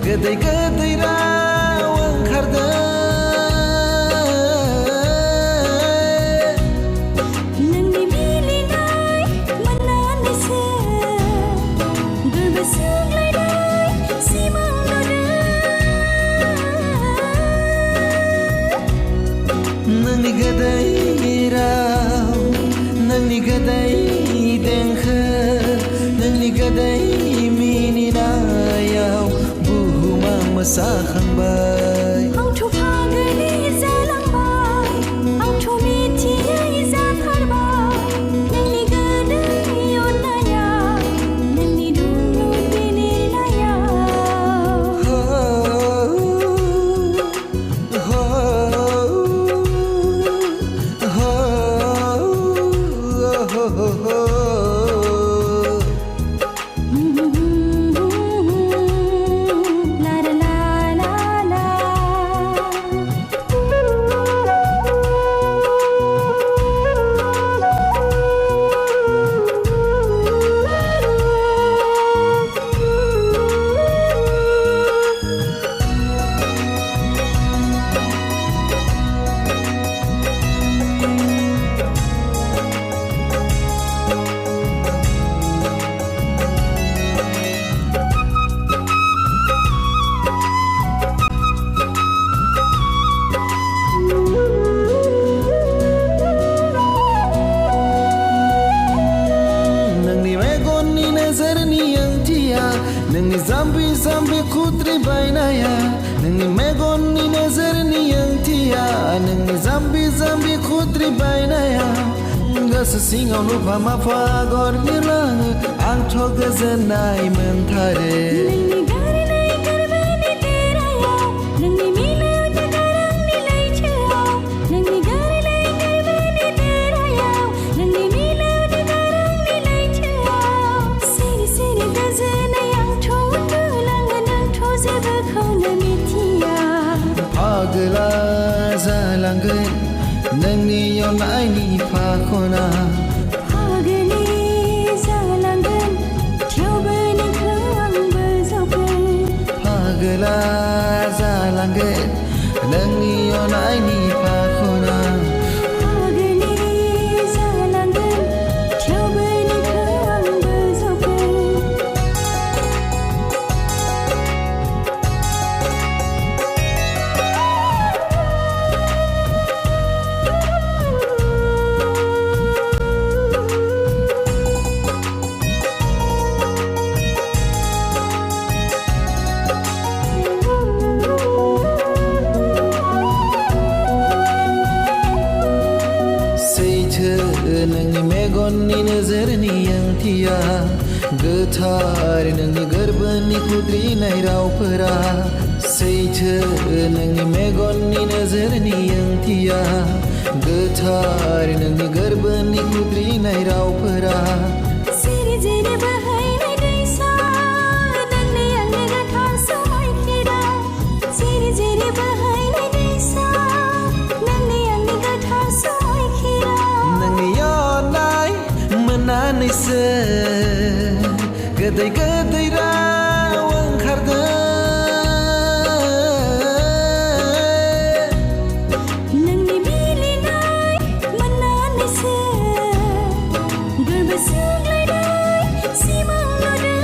Gadai gadai raw oंखारदों नोंनि मिलिनाय मोननानैसो गोरबो सुग्लायनाय सिमां नुदों नोंनि गोदै राव नोंनि गोदै देंखो नोंनि गोदै मिनिनायाव बुहुमा मोसाखांबाय आंथ' फाग्लि जालांबाय आंथ' मिथियै जाथारबाय नोंनि गोदै अननाया नोंनि दुलुर बिलिरनायाव नोंनि जाम्बि जाम्बि खुद्रि बायनाया नोंनि मेगननि नोजोरनि ओंथिया नोंनि जाम्बि जाम्बि खुद्रि बायनाया गोसो सिङाव नुफा माफा आगर बिरलाङो आंथ' गोजोननाय मोनथारो नोंनि गारनाय गोरबोनि देरायाव नोंनि मिलौदो गारांनि लैथोआव नोंनि गारनाय गोरबोनि देरायाव नोंनि मिलौदो गारांनि लैथोआव सिरि सिरि गोजोनै आंथ' उन्दुलाङो नोंथ' जेबोखौनो मिथिया पागला जालांगोन नोंनि अननायनि फाखना पागलि जालांगोन थेवबो नोंखौ आंबो जगोन पागला जालांगोन नोंनि अननायनि फाखना पागलि जालांगोन थेवबो नोंखौ आंबो जगोन नोंनि मेगननि नोजोरनि ओंथिया गोथार नोंनि गोरबोनि खुद्रिनाय रावफोरा सैथो नोंनि मेगननि नोजोरनि ओंथिया गोथार नोंनि गोरबोनि खुद्रिनाय रावफोरा सिरि जिरि बोहैनाय दैसा नोंनि आंनि गोथार समायखिरा सिरि जिरि बोहैनाय दैसा नोंनि आंनि गोथार समायखिरा नोंनि अननाय मोननानैसो गोदै गोदै राव ओंखारदों नोंनि मिलिनाय मोननानैसो गोरबो सुग्लायनाय सिमां नुदों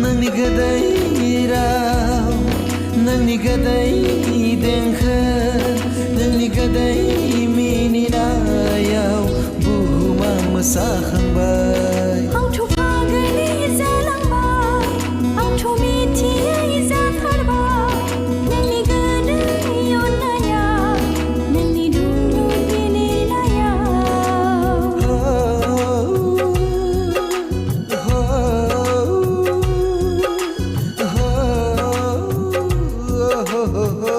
नोंनि गोदै राव नोंनि गोदै देंखो नोंनि गोदै मिनिनायाव बुहुमा मोसाखांबाय आंथ' फागोलि जालांबाय आंथ' मिथियै जाथारबाय नोंनि गोदै अननाया नोंनि दुंब्रुद बिलिरनायाव हो